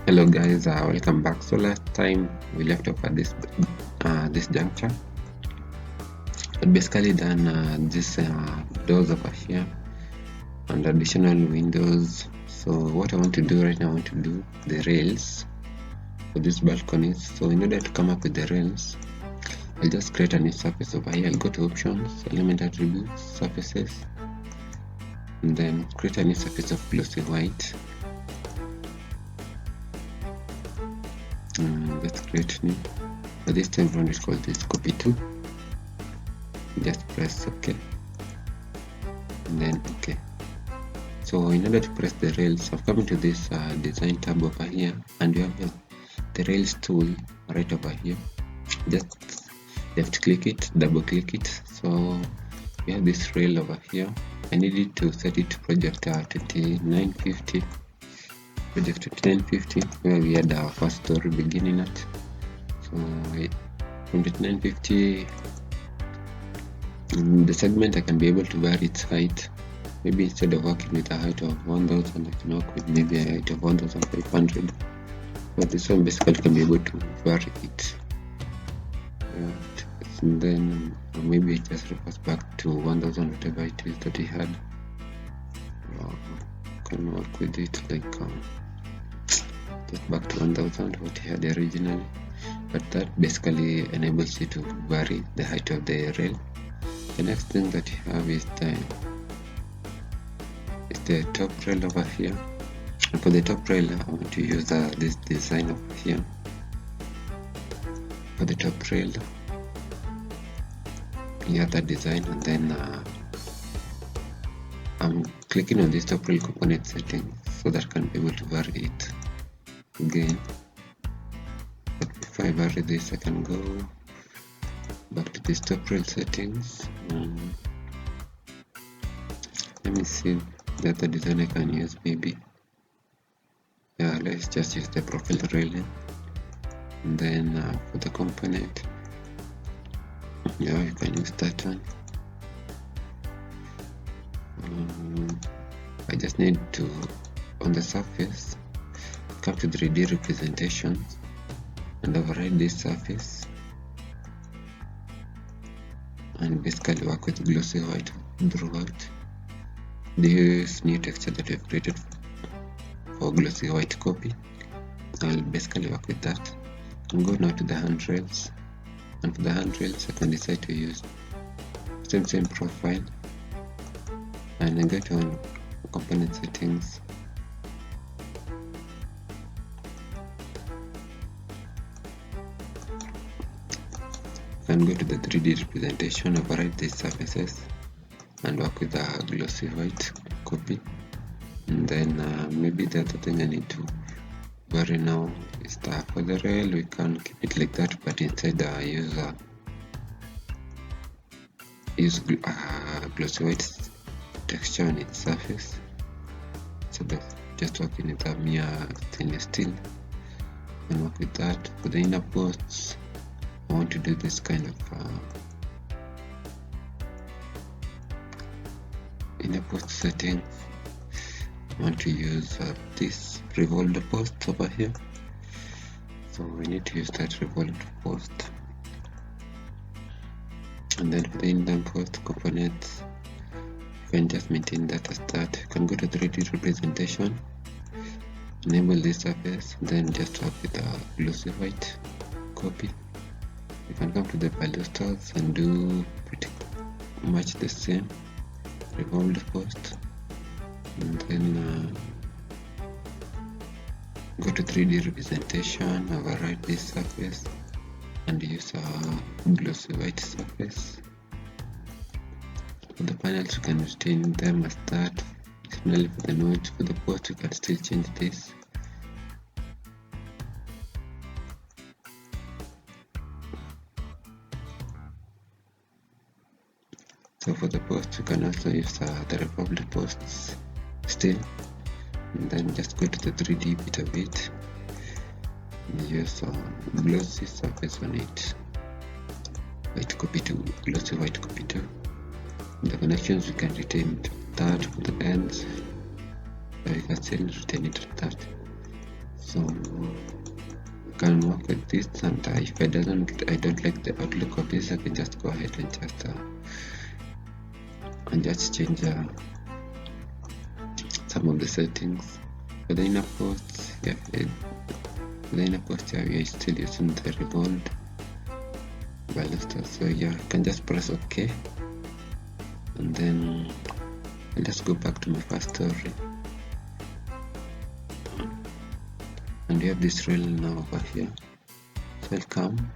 Hello guys, welcome back. So last time we left off at this juncture. I've basically done this doors over here and additional windows. So what I want to do right now, I want to do the rails for these balconies. So in order to come up with the rails, I'll just create a new surface over here. I'll go to options, element attributes, surfaces, and then create a new surface of glossy white. Let's create new. But this time around, we'll call this copy 2. Just press OK, and then OK. So in order to press the rails, I've come into this design tab over here, and you have the rails tool right over here. Just left click it, double click it. So we have this rail over here. I need it to set it to project 2950. Project 2950, where we had our first story beginning at. So from 2950, the segment I can be able to vary its height. Maybe instead of working with a height of 1000, I can work with maybe a height of 1500. But this one basically can be able to vary it. And then maybe it just refers back to 1000, whatever it is that we had. Can work with it like just back to 1000, what he had originally. But that basically enables you to vary the height of the rail. The next thing that you have is the top rail over here. And for the top rail, I want to use this design over here. For the top rail, you have that design, and then I'm clicking on this top rail component setting so that I can be able to vary it again. But before I vary this, I can go back to this top rail settings. Let me see the other design I can use. Maybe let's just use the profile railing. And then for the component, you can use that one. I just need to, on the surface, come to 3D representations and override this surface and basically work with glossy white throughout. This new texture that we've created for glossy white copy, I'll basically work with that. And go now to the handrails, and for the handrails I can decide to use same profile, and I go to component settings, and go to the 3D representation, override these surfaces and work with the glossy white copy. And then maybe the other thing I need to vary now is that for the rail we can keep it like that, but instead use glossy white texture on its surface. So that's just working with a mere stainless steel and work with that. For the inner posts, I want to do this kind of inner post setting. I want to use this revolved post over here. So we need to use that revolved post. And then for the inner post components, you can just maintain that as that. You can go to 3D representation, enable this surface, then just work with a glossy white copy. You can come to the balusters and do pretty much the same revolved post, and then go to 3D representation, override this surface and use a glossy white surface. For the panels you can retain them as that. Similarly for the nodes, for the post you can still change this. So for the post you can also use the revolved posts still, and then just go to the 3D bit of it and use glossy surface on it, white copy 2, glossy white copy 2. The connections you can retain that for the ends, so you can still retain it at that. So I can work with this, and if I don't like the outlook of this, I can just go ahead and just change some of the settings. For the inner posts, yeah, for the inner post here, we are still using the revolved baluster. So yeah, I can just press OK, and then I'll just go back to my first story. And we have this rail now over here. So I'll come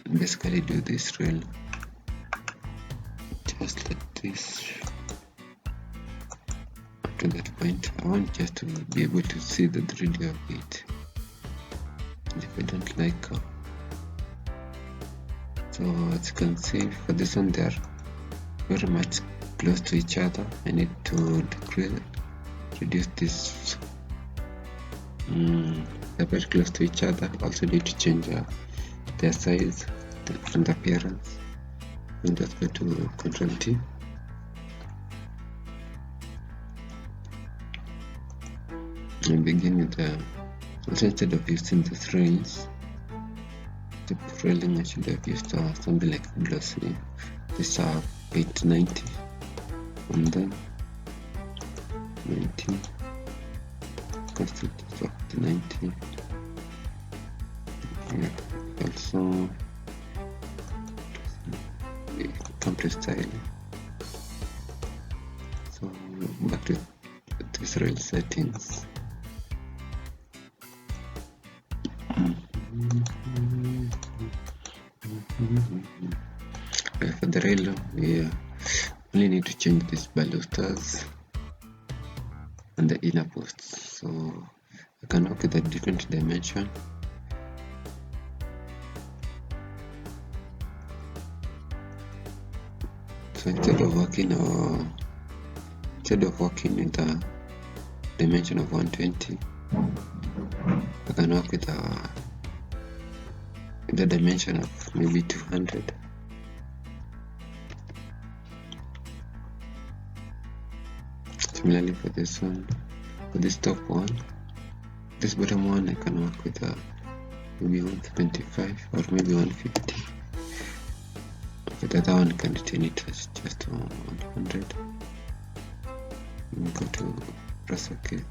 and basically do this rail just like this. Up to that point, I want just to be able to see the 3D of it. And if I don't like so as you can see, for this one they're very much close to each other. I need to reduce this. They're very close to each other. Also need to change their size and appearance. And just go to Ctrl T. And begin with the, also instead of using the rails, the railing I should have used something like glossy. These are 890 and then 90 constant of the 90. Yeah, also come to style. So back to this rail settings. For the rail, we only need to change these balusters and the inner posts. So I can work with a different dimension. So instead of working with the dimension of 120, I can work with the dimension of maybe 200. Similarly for this one, for this top one, this bottom one, I can work with maybe 175 or maybe 150. For the other one, I can retain it as just 100. And go to press OK.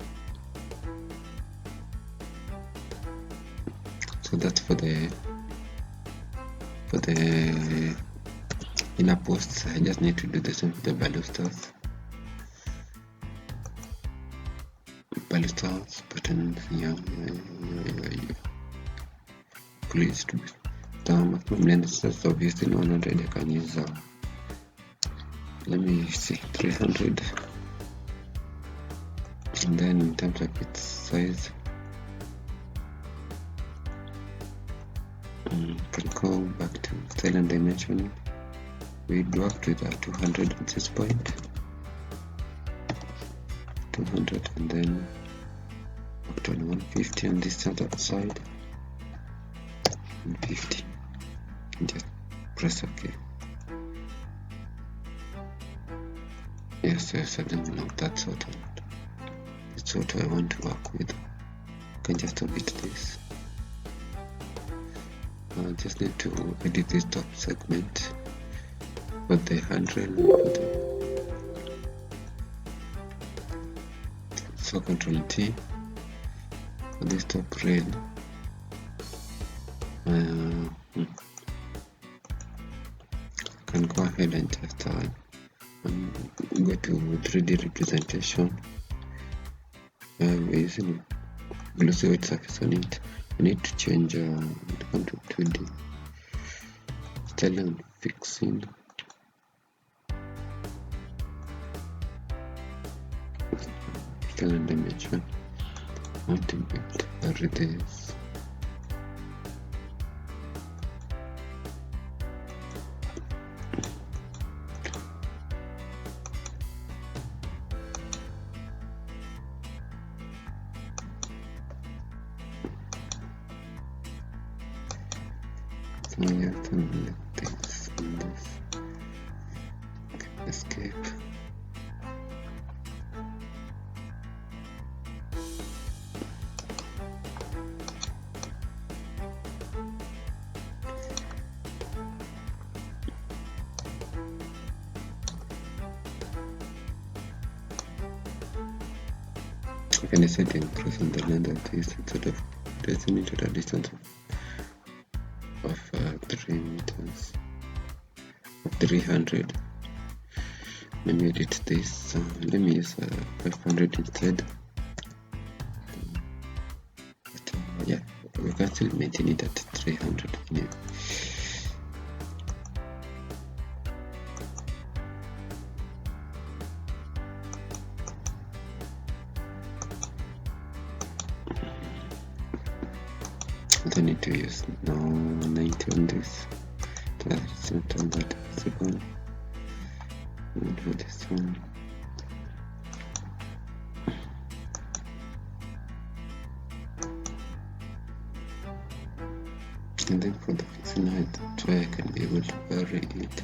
So that's for the inner posts. I just need to do the same for the balusters. Buttons, yeah. Please to be the maximum length is obviously 100. I can use let me see, 300. And then in terms of its size, can go back to style and dimensioning. We worked with 200 at this point, 200, and then up to 150 on this other side, 150, and just press OK. Yes, I don't know, that's what I want to work with. I can just edit this. I just need to edit this top segment for the handrail. So Ctrl T for this top rail. Can go ahead and just go to 3D representation. We're using glossy white surface on it. I need to change come to 2D style and fixing. Style and dimension. I want to vary this. So you have to like this and this. Okay, escape. I can decide to increase on the length of this instead of placing it at a distance of 3 meters, of 300. Let me edit this. Let me use 500 instead. Yeah, we can still maintain it at 300. Yeah. I need to use now 90 on this. That's not on that visible. We'll do this one. And then for the fixing height, that's why I can be able to vary it.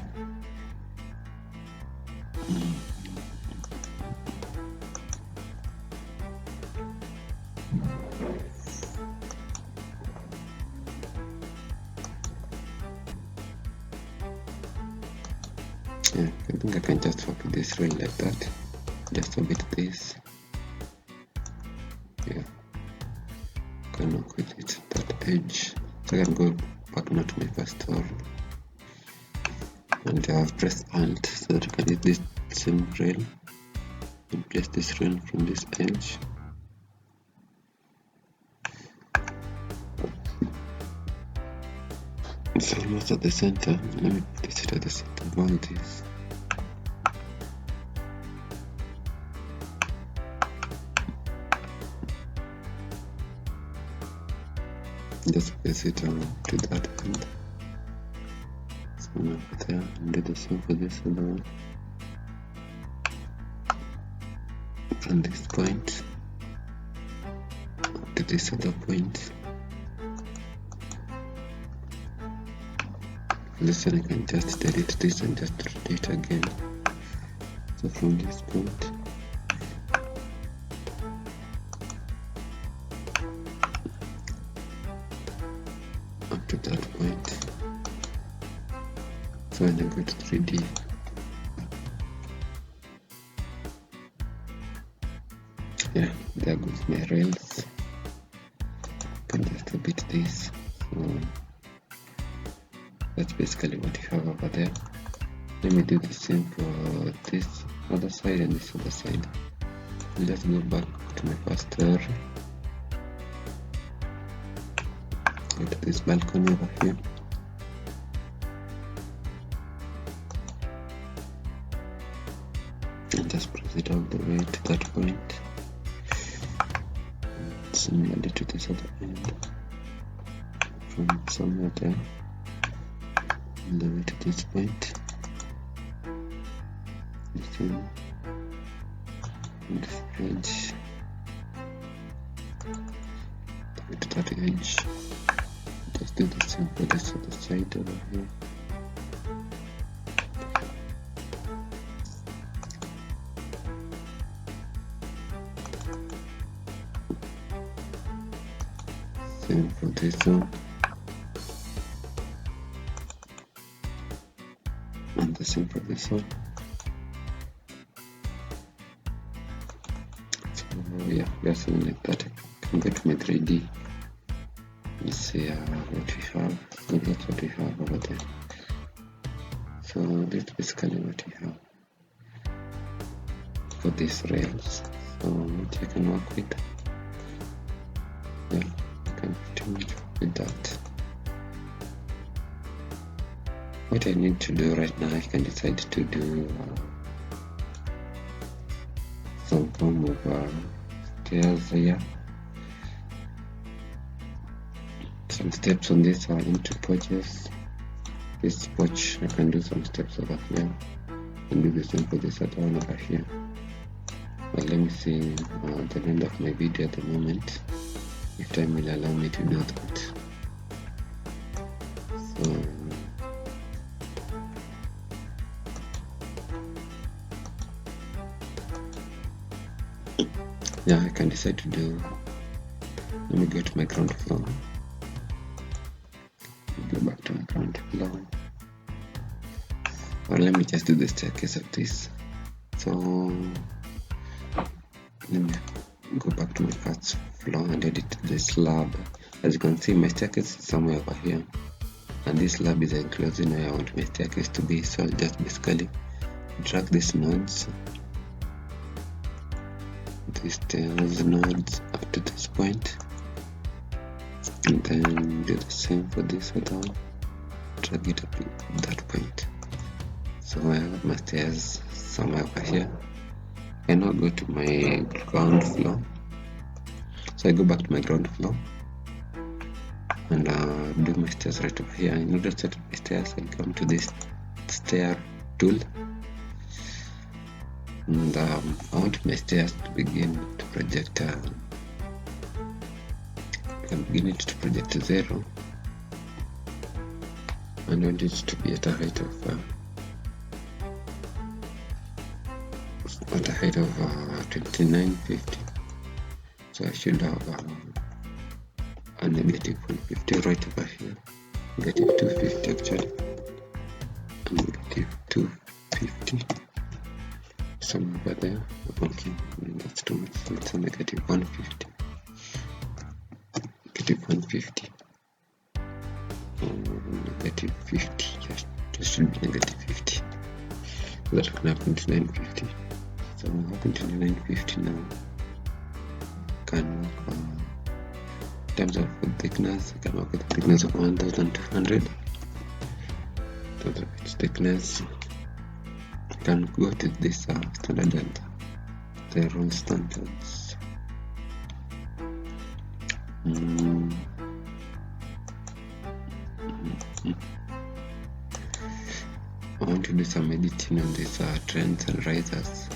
Yeah, I think I can just work this rail like that. Just a bit this. Yeah, can work with it, that edge. So I can go back now to my first story. And I've pressed Alt so that I can use this same rail and place this rail from this edge. It's almost at the center. Let me place it at the center of all this. Just place it to that end. So now there, and do the same for this other one. From this point to this other point. This one I can just delete this and just repeat again. So from this point up to that point. So when I go to 3D, yeah, there goes my rails. I can just repeat this. So that's basically what you have over there. Let me do the same for this other side and this other side. Let's go back to my first story. Go to this balcony over here. And just press it all the way to that point. Similarly to this other end. From somewhere there. All the way to this point. This one. And this edge. To that edge. Just do the same for this other side over here. Same for this one. And the same for this one. So yeah, just something like that. I can go to my 3D. Let's see what we have. So that's what we have over there. So that's basically what we have for these rails. So what I can work with. Yeah, I can pretty much work with that. What I need to do right now, I can decide to do some form of stairs here. Some steps on this into porches. This porch, I can do some steps over here and do the same for this other one over here. But let me see the end of my video at the moment, if time will allow me to do that. So yeah, I can decide to do, let me go to my ground floor. Go back to my ground floor. Or let me just do the staircase of this. So let me go back to my first floor and edit the slab. As you can see, my staircase is somewhere over here, and this slab is enclosing where I want my staircase to be. So I'll just basically drag these nodes, these stairs nodes up to this point, and then do the same for this other one, drag it up to that point. So I have my stairs somewhere over here. I now go to my ground floor. So I go back to my ground floor and do my stairs right over here. In order to set my stairs, I come to this stair tool, and I want my stairs to begin to project. I'm beginning to project 0, and I want it to be at a height of 2950. So I should have a negative 150 right over here, negative 250 actually, and negative 250 somewhere over there. Okay, that's too much, so it's a negative 150, negative 150, negative 50, just should be negative 50, so that can happen to 950. So I'm hoping to 950 now. Can work in terms of thickness. I can work with a thickness of 1200. In terms of its thickness, I can go to this standard and the rule standards. I want to do some editing on these trends and risers.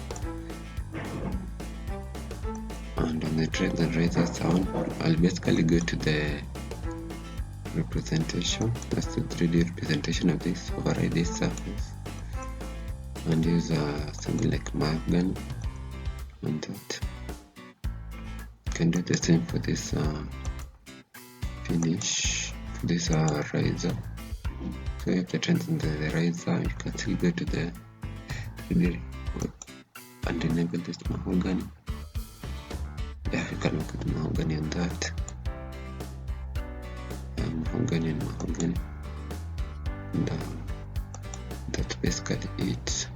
And on the trends and risers, I'll basically go to the representation, that's the 3D representation of this, override this surface, and use something like mahogany on that. You can do the same for this finish, for this riser. So if the trends in the riser, you can still go to the 3D and enable this mahogany. Yeah, you can look at mahogany on that. Mahogany and mahogany. And that's basically it.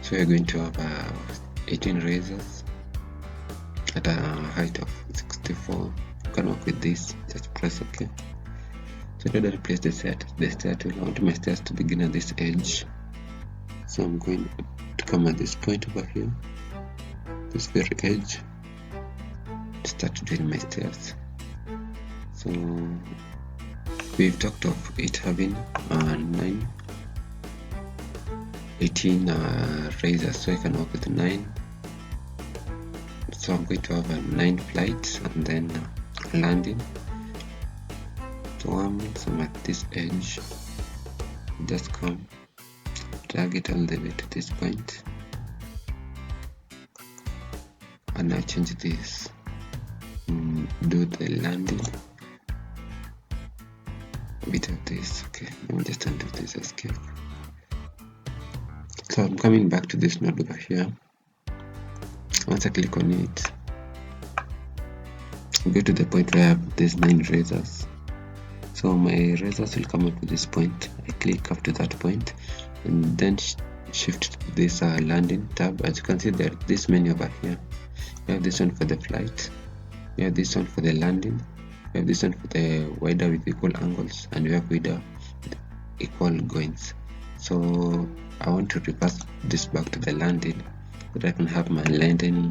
So we're going to have 18 razors at a height of 64. You can work with this, just press OK. So in order to place the stair tool, I want my stairs to begin at this edge. So I'm going to come at this point over here, this very edge, to start doing my stairs. So we've talked of it having 18 razors, so I can work with 9. So I'm going to have 9 flights and then landing. So once I'm at this edge, just come, drag it all the way to this point, and now change this, do the landing bit of this. Okay, let me just undo this, escape. So I'm coming back to this node over here. Once I click on it, go to the point where I have these 9 razors. So my razors will come up to this point. I click up to that point and then shift to this landing tab. As you can see, there are this many over here. You have this one for the flight, you have this one for the landing, you have this one for the wider with equal angles, and you have wider with equal goings. So I want to reverse this back to the landing so that I can have my landing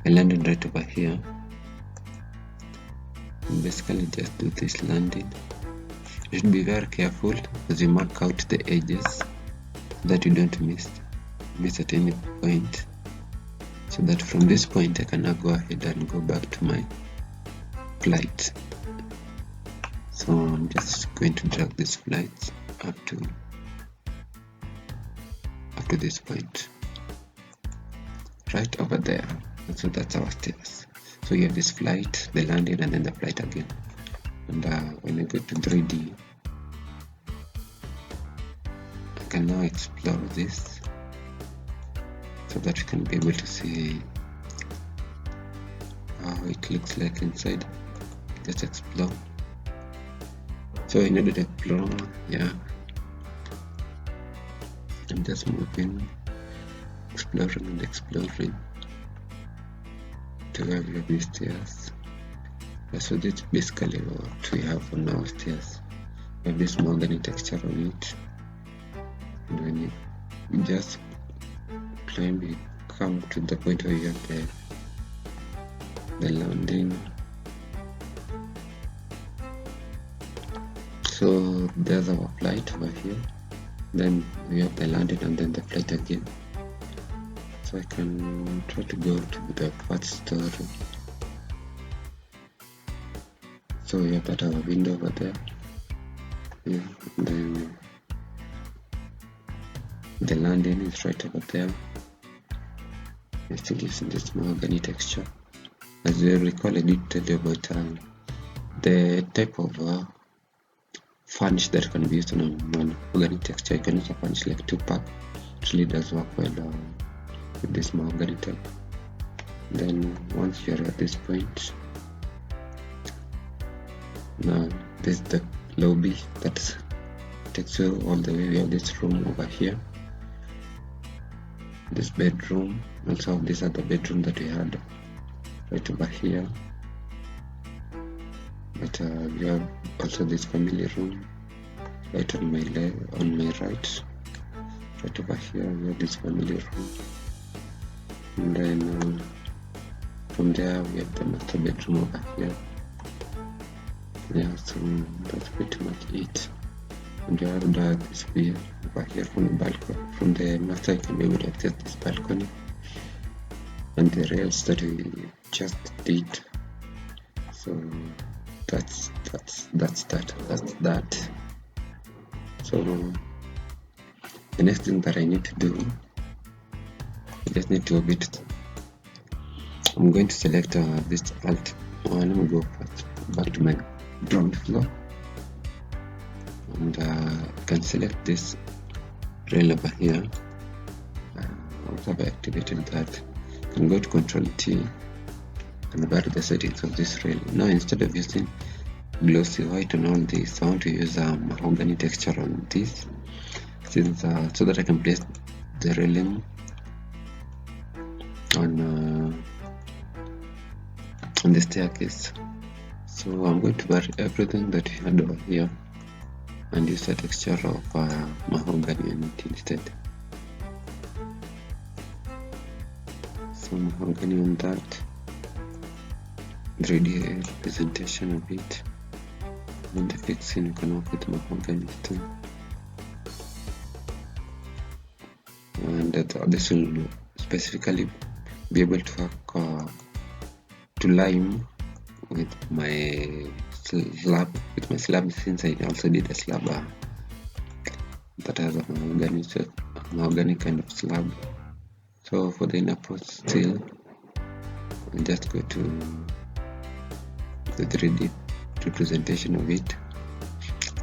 right over here. And basically just do this landing. You should be very careful as you mark out the edges so that you don't miss at any point, so that from this point I can now go ahead and go back to my flight. So I'm just going to drag this flight up to this point right over there. And so that's our stairs. So you have this flight, the landing, and then the flight again. And when I go to 3D, I can now explore this so that you can be able to see how it looks like inside. Let's explore. So in order to explore, yeah, I'm just moving, exploring and exploring to where we have these stairs. So this basically what we have on our stairs. We have this mahogany texture on it, and when you just climb, you come to the point where you have the landing. So there's our flight over here, then we have the landing and then the flight again. So I can try to go to the first story. So we have that our window over there, yeah, and then the landing is right over there. It's still using this mahogany texture. As you recall, I did tell you about the type of furnish that can be used on a mahogany texture. You can use a furnish like 2-pack. It really does work well with this mahogany type. Then once you're at this point, now this is the lobby that takes you all the way. We have this room over here, this bedroom. Also these are the bedroom that we had right over here, but we have also this family room right on my right over here. We have this family room, and then from there we have the master bedroom over here. Yeah, so that's pretty much it. And you have this view over here from the balcony. From the master you can be able to access this balcony and the rails that we just did. So that's that. So the next thing that I need to do, I just need to orbit. I'm going to select this alt. Let me go back to my ground floor, and I can select this rail over here. Once I've activated that, I can go to Control T and vary the settings of this rail. Now instead of using glossy white on all this, I want to use a mahogany texture on this, since so that I can place the railing on the staircase. So I'm going to vary everything that we had over here and use a texture of mahogany on it instead. So mahogany on that, 3D representation of it, and the fixing you can work with mahogany too. And this will specifically be able to work to lime with my slab, since I also did a slab that has a mahogany kind of slab. So for the inner post still, I'll just go to the 3D representation of it.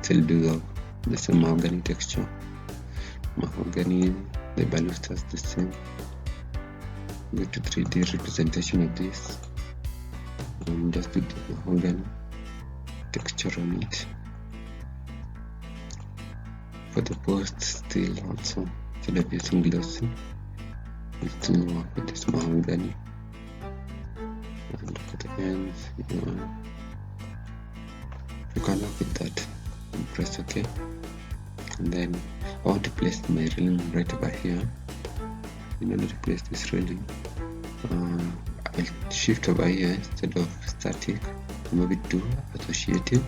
Still do the same mahogany texture, mahogany, the balusters the same. Go to 3D representation of this and just do the mahogany texture on it. For the post still also, instead of using glossy, we still work with this mahogany. And for the ends, you can work with that and press OK. And then I want to place my railing right over here. In order to place this railing, I'll shift over here instead of static, move it to associative,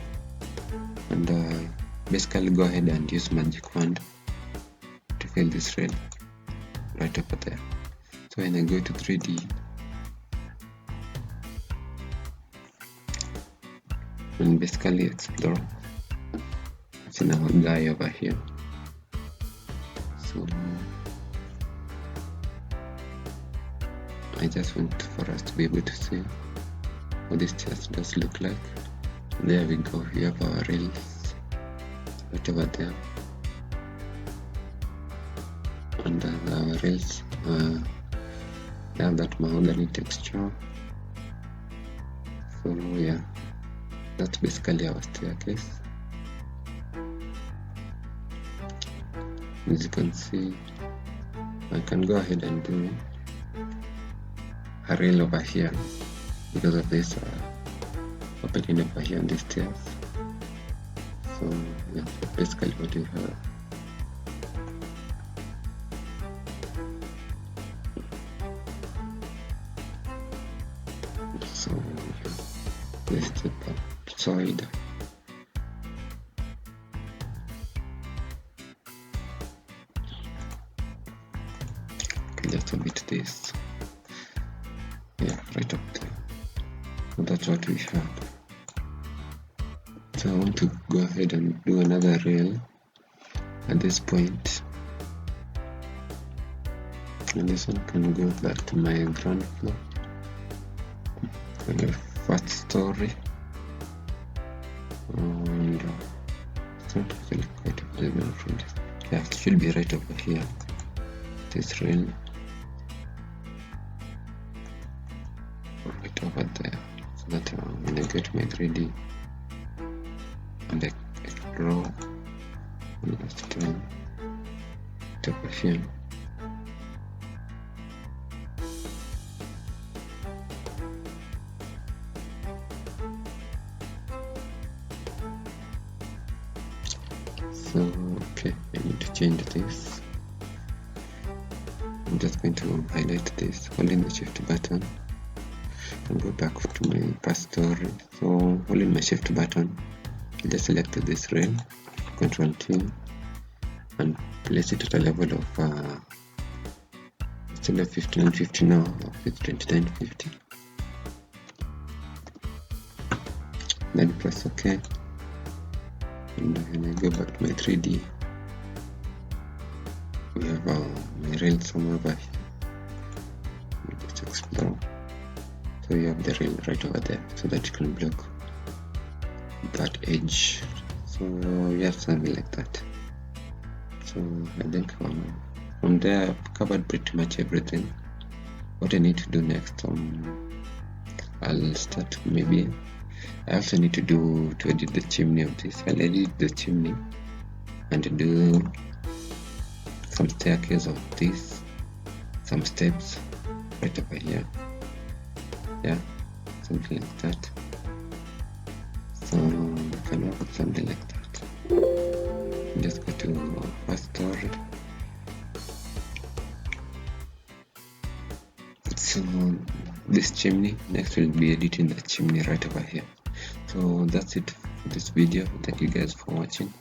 and basically go ahead and use magic wand to fill this rail right over there. So when I go to 3D and basically explore, it's our guy over here. So I just want for us to be able to see what this chest does look like. There we go, we have our rails right over there, and our rails they have that mahogany texture. So yeah, that's basically our staircase. As you can see, I can go ahead and do a rail over here because of this opening over here on the stairs. So yeah, that's basically what we have. So yeah, let's step outside. Okay, let's omit this. Yeah, right up there. So that's what we have. So I want to go ahead and do another rail at this point, and this one can go back to my ground floor, my first story, and it's not actually quite visible from this. Yeah, it should be right over here, this rail, right over there, so that when I get my 3D and I draw last time over here. So okay, I need to change this. I'm just going to highlight this, holding the shift button, and go back to my past story. So holding my shift button, just select this rail, Ctrl T, and place it at a level of instead of 5950 now, it's 2950. Then press OK, and when I go back to my 3D, we have my rail somewhere over here. Let's explore. So you have the rail right over there, so that you can block that edge. So you have something like that. So I think from there I've covered pretty much everything. What I need to do next, I'll start, maybe I also need to edit the chimney of this. I'll edit the chimney and do some staircase of this, some steps right over here. Yeah, something like that. So I can work with something like that. Just go to first story. So this chimney, next we'll be editing the chimney right over here. So that's it for this video. Thank you guys for watching.